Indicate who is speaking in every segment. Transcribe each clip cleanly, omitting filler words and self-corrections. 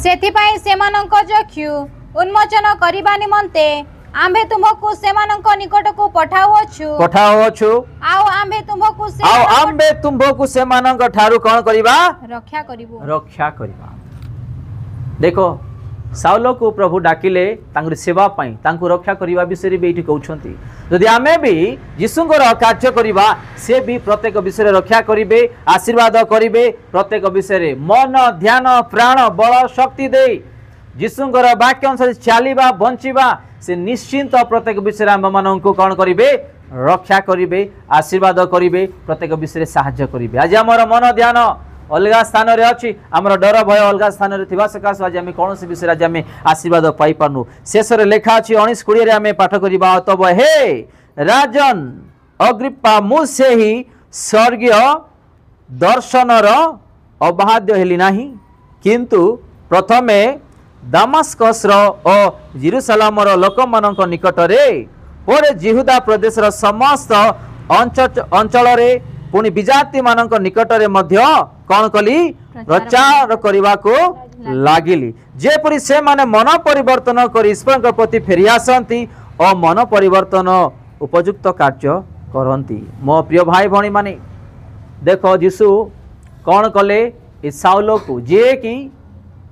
Speaker 1: सेथिपाई सेमानंक चक्षु उन्मोचन करिबा निमंते आम्भे तुमको सेमानंक निकट को पठाओछु आओ आम्भे तुमको
Speaker 2: सेमानंक ठारू कोन करिबा
Speaker 1: रक्षा करिबा।
Speaker 2: देखो साउल को प्रभु डाकिले तांकर सेवा पाई तांको रक्षा करिबा विषय भी एठी कहउछंती। यदि आमे भी यीशुंकर कार्य करिबा से भी प्रत्येक विषय रक्षा करिवे, आशीर्वाद करिवे, प्रत्येक विषय मन ध्यान प्राण बल शक्ति दे यीशुंकर वाक्य अनुसार चलिबा बंचिबा से निश्चिंत प्रत्येक विषय आम माननकु कोन करिवे रक्षा करिवे, आशीर्वाद करिवे, प्रत्येक विषय सहायता करिवे। आज हमर मन ध्यान अलग स्थान रे अछि, हमर डर भय अलग स्थान रे थिबा सकाश आज हम कौन से विषय आज हम आशीर्वाद पाई पानु। शेष रे लेखा अछि 19:20 रे हम पाठ करिबा। तब हे राजन अग्रिप्पा मु से ही स्वर्गीय दर्शन रो अबाध्य हेली नाही, किंतु प्रथमे दामास्कस रो ओ जेरुसलेम रो लोक मानक निकट रे पर जिहुदा प्रदेश रो समस्त अंचल रे पुणी विजाति मानक निकट रे मध्य कौन कली प्रचार करने को लगिली, जेपरी से माने मन परिवर्तन कर ईश्वर प्रति फेरी आसती और मन परिवर्तन उपयुक्त कार्य करती। मो प्रिय भाई भणी माने देखो यीशु कौन कले साउल को जे कि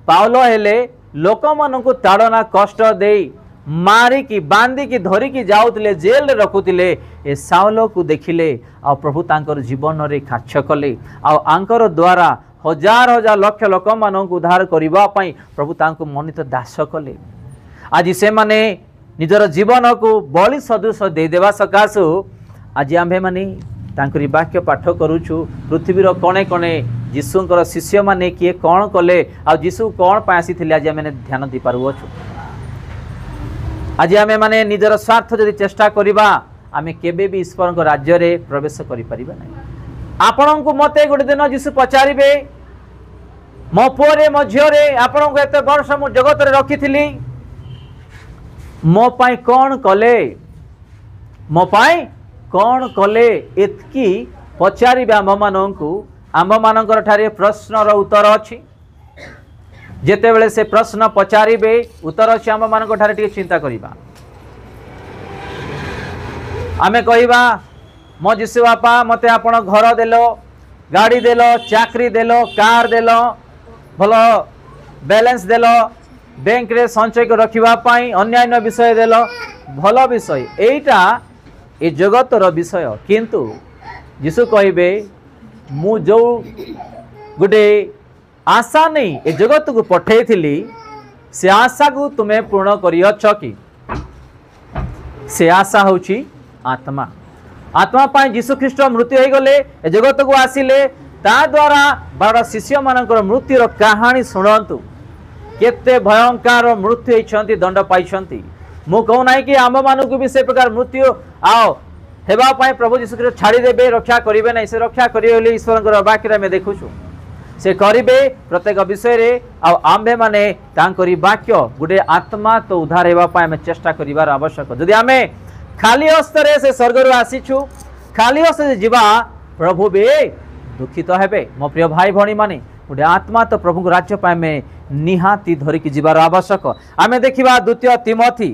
Speaker 2: पाउल हेले लोक मान को ताड़ना कष्ट दे मारिकी बांधिकी धरिकी जाऊले जेल रे रखुले ए साउल को देखिले आ प्रभु तांकर जीवन रे कार्य कले आंकर द्वारा हजार हजार लक्ष लोक मान को उद्धार करबा पई प्रभु तांको मनित दास कले। आज से माने निजर जीवन को बलि सदृश दे देवा सकाशु आज आम्भे माने तांकरी वाक्य पाठ करूछु। पृथ्वीर कोणे कोणे यीशुंकर शिष्य माने किए कौन कले आ यीशु कौन पाई आसीथिले आज आमे ध्यान दी पारुछु। आज आमे माने निजर स्वार्थ जदि चेष्टा करिबा आमे केबे भी ईश्वर को राज्य रे प्रवेश करि परिबा नै। आपन को मते गोटे दिन यीशु पचारिबे मो पुरे मो झियोरे आपन को एते वर्ष मु जगत रे रखिथिली मो पाई कौन कले, मो पाई कौन कले एतकी पचारिबे आम माननकु। आम मानकर ठारे प्रश्न रो उत्तर अछि, जेते बेले से प्रश्न पचारिबे उत्तर अछि आम मानकर ठारे टिके चिंता करिबा। आमे कहिबा मो यीशु बापा मते आपण घर देलो, गाड़ी देलो, चाकरी देलो, कार देलो, भलो बैलेंस देलो, बैंक रे संचय को रखिबा पाई अन्यान्य विषय देलो, भलो विषय एटा ए जगत रो विषय। किंतु यीशु कहिबे मु जो गुडे आशा नहीं ए जगत को पठे थिली से आशा को तुम्हें पूर्ण करियछ कि से आशा होची आत्मा। आत्मा पाई यीशु ख्रीष्ट मृत्यु हो गले ए जगत को आसिले ता द्वारा 12 शिष्य मानकर मृत्युर कहानी शुणंतु केते भयंकर मृत्यु होइछंती दंड पाइछंती। मु कहू नाही कि आम मानकु भी से प्रकार मृत्यु आओ हेबा पाई प्रभु यीशु ख्रीष्ट छाड़ी देबे रक्षा करिवे नै, से रक्षा करिवे बोली ईश्वरकर वाक्य में देखुछु से करिवे प्रत्येक विषय रे आ आम्भे माने तांकरी वाक्य गुडे आत्मा तो उद्धार हेबा पाई में चेष्टा करिवार आवश्यक। जदि आमे खाली हस्तरे से स्वर्ग रु आसीछु खाली हस्ते जीवा प्रभु बे दुखित हेबे। मो प्रिय भाई भणी माने गुडे आत्मा तो प्रभु को राज्य पाई में निहाती धरिकी जीवार आवश्यक। आमे देखिबा द्वितीय तिमोथी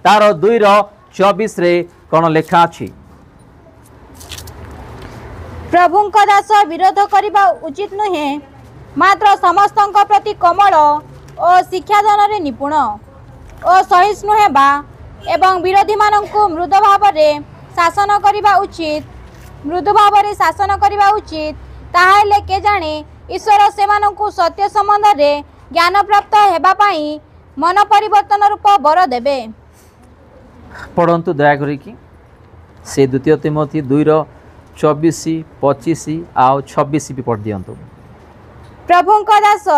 Speaker 2: तार 2:24 रे कोन लेखा अछि,
Speaker 1: प्रभुंक दास विरोध करिबा उचित नुहे, मात्र समस्तंक प्रति कोमल और शिक्षादान रे निपुण और सहिष्णु हेबा एवं विरोधी मानंकु मृदु भाव रे शासन करिबा उचित, मृदु भाव रे शासन करिबा उचित। ताहाले के जाने ईश्वर सेमानंकु सत्य संबंध रे ज्ञान प्राप्त हेबा पाई मन परिवर्तन रूप बर देबे।
Speaker 2: पढ़ंतु दया करी कि से द्वितीय तिमोथी 2:24 25 आ 26 भी पढ़ दियंतु।
Speaker 1: प्रभुंक दास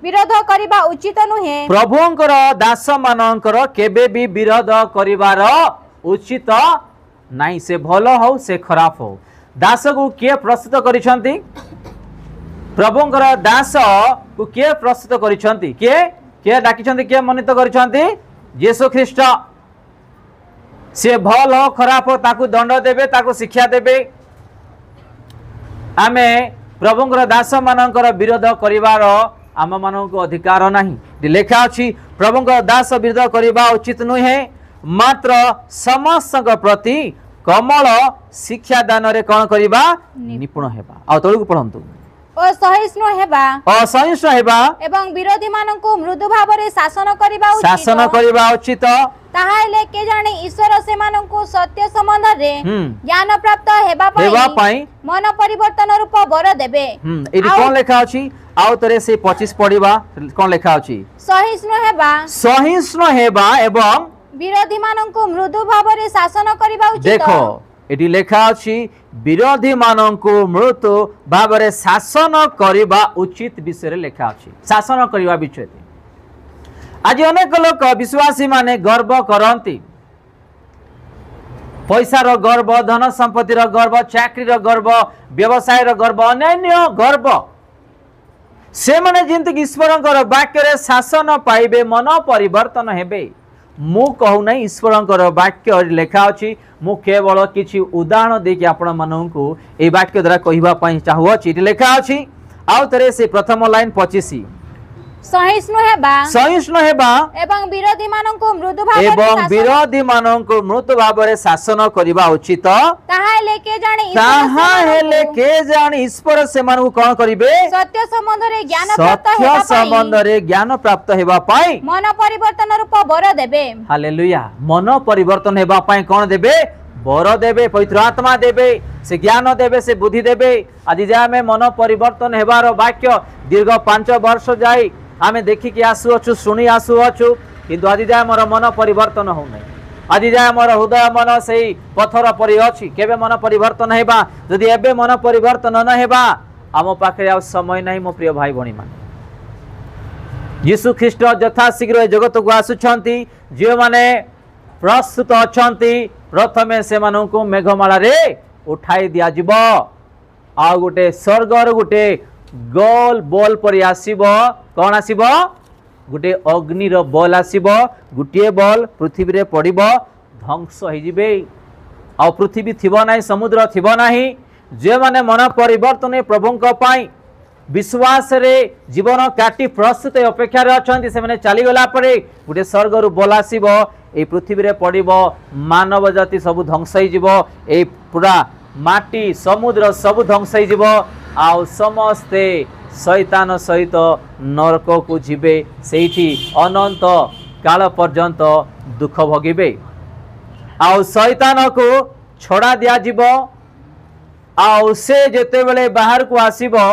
Speaker 1: विरोध करिबा उचित नुहे,
Speaker 2: प्रभुंकर दास मानकर केबे भी विरोध करिवार उचित नाही, से भलो हो से खराब हो। दास को किए प्रस्तुत करिसंती, प्रभुंकर दास को किए प्रस्तुत करिसंती, किए डाकिसंती, किए मनित करिसंती यीशु ख्रीष्ट। से भल हो खराब हो ताकू दंड देबे, ताकू शिक्षा देबे। आमे प्रभुंकर दास मानकर विरोध करिवार आम मानक अधिकार नहीं। लिखा अछि प्रभु दास विरोध करने उचित नुहे मात्र समस्त प्रति कमल शिक्षा दान रे कौन करवा निपुण हेबा। आ तळକୁ पढंतु
Speaker 1: असहिष्णु हेबा
Speaker 2: असहिष्णु हेबा
Speaker 1: एवं विरोधी मानकु मृदु भावरे शासन करबा
Speaker 2: उचित
Speaker 1: ताहाले के जाने ईश्वर से मानकु सत्य संबंध रे ज्ञान प्राप्त हेबा पई मन परिवर्तन रूप वर देबे।
Speaker 2: एटी कोन लेखा अछि आउ तरे से 25 पढिबा कोन लेखा अछि सहिष्णु हेबा एवं
Speaker 1: विरोधी मानकु मृदु भावरे शासन करबा उचित।
Speaker 2: देखो एटी लेखा अछि विरोधी मानकु मृदु भावरे शासन करबा उचित विषय लेखा अछि शासन करबा विषय। आज अनेक लोक विश्वासी माने गर्व करती पैसा रो गर्व धन संपत्ति रो गर्व चाकरी रो गर्व व्यवसाय रो गर्व अन्य गर्व से माने जिंदगी की ईश्वर वाक्य रे शासन पाइबे मन परिवर्तन हेबे। मु कहू नहीं ईश्वर वाक्य लेखा अछि मु केवल किछि उदाहरण देके आपण माननकु ए वाक्य द्वारा कहिबा पई चाहुअछि। लेखा अछि आउ तरे से प्रथम लाइन 25
Speaker 1: सहिष्णु हेबा एवं विरोधी माननकु मृदु भावरे शासन करबा उचित। ताहाले के जाने ईश्वर से मानकु कोन करिवे सत्य संबंध रे ज्ञान प्राप्त हेबा पई मन परिवर्तन रूप वर देबे। हालेलुया मन परिवर्तन हेबा पई कोन देबे वर देबे पवित्र आत्मा देबे से ज्ञान देबे से बुद्धि देबे। आज जे आमे मन परिवर्तन हेबार वाक्य दीर्घ 5 वर्ष जाई आमे देखि कि आसु अछु सुनी आसु अछु किंतु आज जाय मोर मन परिवर्तन हो नै। आज जाय मोर हृदय मन सेही पत्थर परि अछि केबे मन परिवर्तन हेबा जदि एबे मन परिवर्तन न हेबा आम पाखे आ समय नहीं। मो प्रिय भाई भणी मान यीशु ख्रीष्ट यथा शीघ्र जगत को आसुछंती जे माने प्रस्तुत अछंती प्रथमे से मानकु मेघमाला रे उठाई दिया जिवो आ गोटे स्वर्गर गोटे गोल बॉल परि आसीबो कौन आसीबो गोटे अग्निर बॉल आसीबो गोटे बॉल पृथ्वी रे पड़िबो ध्वंस हो जिबे आ पृथ्वी थिबो नाही समुद्र थिबो नाही। जे माने मन परिवर्तन प्रभुंक पाई विश्वास रे जीवन काटी प्रस्तुत अपेक्षा रे अछंती से माने चली गला परे गोटे स्वर्गर बॉल आसीबो ए पृथ्वी रे पड़िबो मानव जाति सब ध्वंस हो जिवो ए पूरा माटी समुद्र सब ध्वंस हो जिवो आउ समस्ते शैतान सहित नरक को जीवे सेठी अनंत काल पर्यंत दुख भोगिबे। आउ शैतान को छड़ा दिया जिवो आउ से जेते बेले बाहर को आसीबो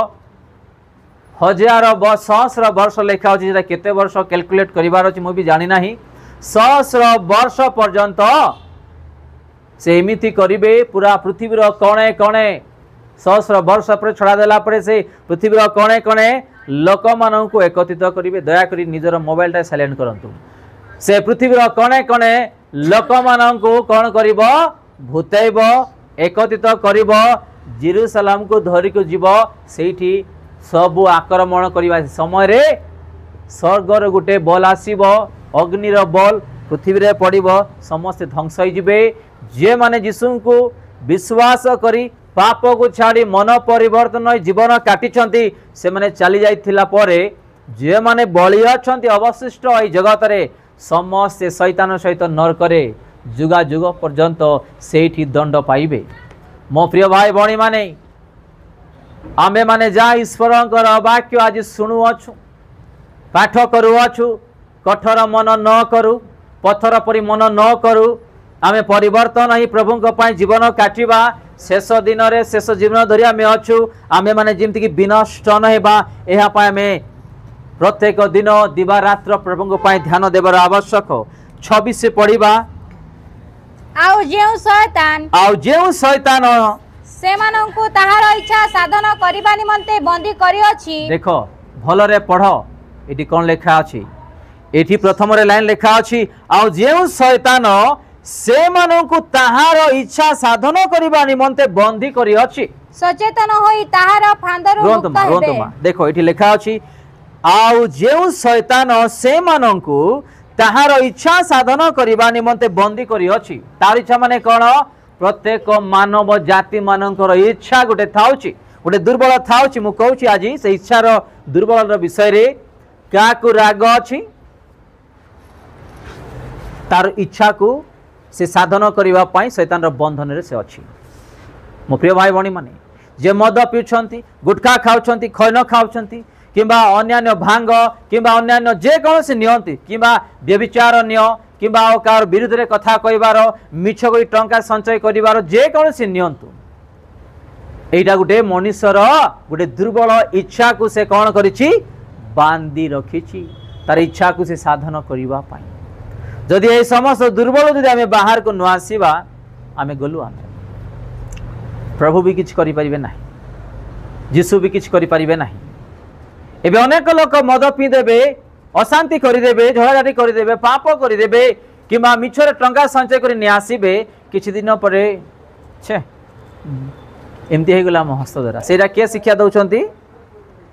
Speaker 1: 1000 सहस्र वर्ष लेखा अछि जेटा केते वर्ष कैलकुलेट करिवार अछि मो भी जानि नाही सहस्र वर्ष पर्यंत से एमिति करिवे पूरा पृथ्वी रो कोणे कोणे सहस्र वर्ष पर छड़ा देला परे से पृथ्वी रो कोणे कोणे लोक मानन को एकत्रित करिवे। दया करी निजर मोबाइल टा साइलेंट करंतु से पृथ्वी रो कोणे कोणे लोक मानन को कोन करिवो भूतैबो एकत्रित करिवो जेरूशलेम को धरि को जीवो सेठी सब आक्रमण करिवा समय रे स्वर्गर गोटे बॉल आसीबो अग्निर बॉल पृथ्वी रे पड़िबो समस्त ध्वंस हो जिवे। जे माने यीशु को विश्वास करी पाप को छाड़ी मन परिवर्तन जीवन काटिछंती से माने चली जाइथिला परे जे माने बळी अछंती अवशिष्ट ए जगत रे समस्त शैतान सहित नरक रे जुगा जुग पर्यंत सेठी दंड पाइबे। मो प्रिय भाई भणी माने आमे माने जा ईश्वरंकर वाक्य आज सुनु अछु पाठ करू अछु कठोर मन न करू पत्थर परि मन न करू आमे परिवर्तन ही प्रभुंक पाई जीवन काटिबा शेष दिन रे शेष जीवन धरि आमे अछु आमे माने जेमति कि विनष्ट न हेबा एहा पाई आमे प्रत्येक दिन दिवा रात्र प्रभुंक पाई ध्यान देबार आवश्यक। 26 से पढिबा आउ जेउ शैतान सेमानंकु ताहार इच्छा साधन करिबा निमंते बंदी करी अछि।
Speaker 2: देखो भल रे पढो एटी कोन लेखा अछि एटी प्रथम रे लाइन लेखा अछि आउ जेउ शैतान से मानकु ताहार इच्छा साधन करिबा निमंते बंदी करी अछि
Speaker 1: सचेतन होई ताहार फांदरु मुक्त हेबे।
Speaker 2: देखो एटी लेखा अछि आउ जेउ शैतान से मानकु ताहार इच्छा साधन करिबा निमंते बंदी करी अछि। तार इच्छा माने कोन प्रत्येक मानव जाति मानकर इच्छा गोटे थाउछि गोटे दुर्बल था मु कहूँ आज से इच्छार दुर्बल विषय रे क्या राग अच्छी तार इच्छा को से साधन करने शैतान बंधन से अच्छी। मो प्रिय भाई भणी माने जे मद पिउछंती गुटखा खाउछंती खैन खाउछंती किंबा अन्यान्य भांग किंबा अन्यान्य जे कौन नियंती किंबा व्यभिचार निय किंबा कार विरुद्ध रे कथा कहबार मिछ कोई टंका संचय करिवार जे कौन नियंतु एटा गुटे मनुष्यर गुटे दुर्बल इच्छा को से कौन करिछि बांधी रखिछि तार इच्छा को से साधन करिवा पाई। जदि ए समस्त दुर्बल जदि आमे बाहर को न आसीबा आमे गलु आमे प्रभु भी किछ करि परिबे नाही, यीशु भी किछ करि परिबे नाही। एबे अनेक लोक मद पी देबे अशांति करिदेबे झगड़ाझाटी करिदेबे पाप करिदेबे किंबा मिछरे टंका संचय करि नि आसीबे किछि दिन परे छे एमती हो गला मो हस्त द्वारा सेटा के शिक्षा दउछंती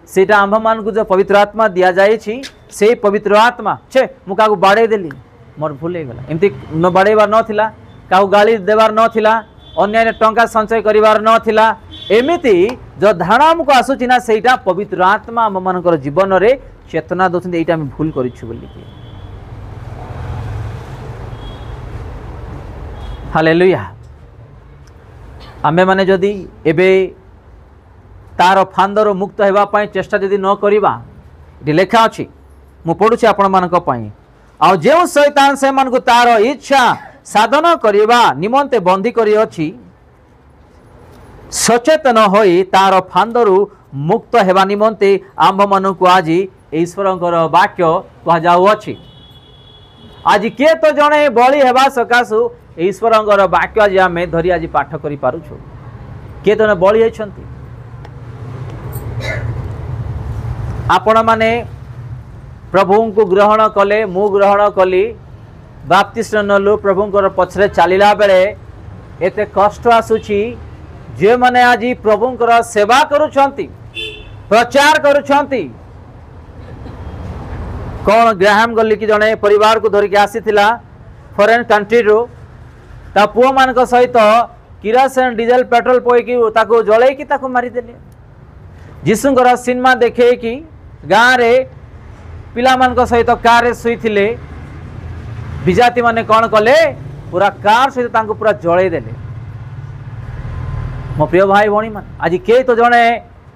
Speaker 2: सेटा आंभ मान को जो पवित्र आत्मा दिया जायछि से पवित्र आत्मा छे मु काकू बाड़े देली मोर भूल हो गला एमती न बाड़ेबार नथिला काकू गाली देबार नथिला अन्य टंका संचय करिवार नथिला एमिति जो धारणा हमको आसुची ना सेटा पवित्र आत्मा आम मानकर जीवन रे चेतना दउछंती एटा हम भूल करिछु बोली के। हालेलुया। आमे माने जदि एबे तार फांदर मुक्त हेबा पाई चेष्टा जदि न करिबा एटी लेखा अछि मु पढुछि आपण मानक पाई आ जे शैतान से मान को तार इच्छा साधन करिबा निमंते बंदी करी अछि सचेतन होई तार फांदरु मुक्त हेबा निमंते आंभ मानक आज ईश्वरंकर वाक्य कह जाउ अछि। आज किए तो जणे बळी हेबा सकासु ईश्वरंकर वाक्य आज आमे धरी आज पाठ करि पारुछु किए तो बळी हेछंती आपण माने प्रभु को ग्रहण कले मु ग्रहण कली बाप्तिस्म नलु प्रभुंकर पछरे चलिला बेले एते कष्ट आसुची जे माने आज प्रभुंकर सेवा करुछंती प्रचार करुछंती। कौन ग्राहम गली की जड़े परिवार को धरिक आसीथिला फॉरेन कंट्री रो ता पुओ मान सहित किरासन डीजल पेट्रोल पोईकी ताको जळेकी ताको मारी देले। जीशुंकर सिनेमा देखे कि गाँव रे पिला मान सहित कार रे सुईथिले विजाति माने कौन कले पूरा कार सहित तांको पूरा जळे देले। मो प्रिय भाई भणी मान आज के तो जणे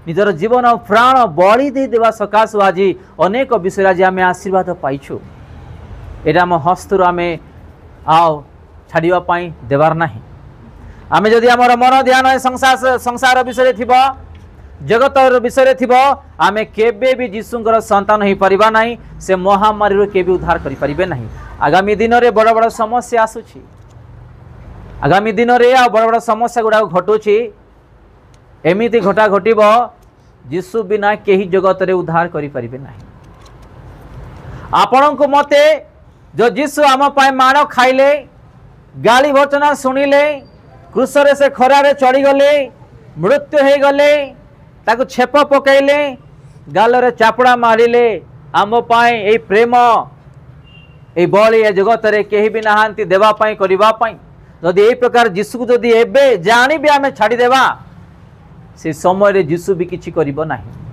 Speaker 2: निजर जीवन प्राण बळी दे देवा सकाशु आज अनेक विषय आज आमे आशीर्वाद पाइछु एटा मो हस्तरु आमे आओ छाड़िबा पाई देवार नाही। आमे जदि हमर मन ध्यान संसार विषय थिबो जगत विषय थिबो आमे केबे भी जीशुंकर संतान होई परिबा नाही से महामारी रो केबे उद्धार करि परिबे नाही। आगामी दिन रे बड़ बड़ समस्या आसुची आगामी दिन रे आ बड़ बड़ समस्या गुडा घटुची एमिति घटा घटिबो जीशु बिना केही जगत रे उद्धार करि परिबे नाही। आपन को मते जो जीशु आम पाए माड़ खाइले गाली भचना शुणिले क्रूस रे से खरारे चढ़ी गले मृत्यु हो गले ताकू छेप पकईले गाल रे चापड़ा मारिले आम पाए ए प्रेम ए बळी ए जगत रे केही भी नहांती देवा पाई करिबा पाई जदि ए प्रकार जीशु को जदि एबे जानी भी आमे छाड़ी देबा से समय रे जीशु भी किछि करिबो नाही।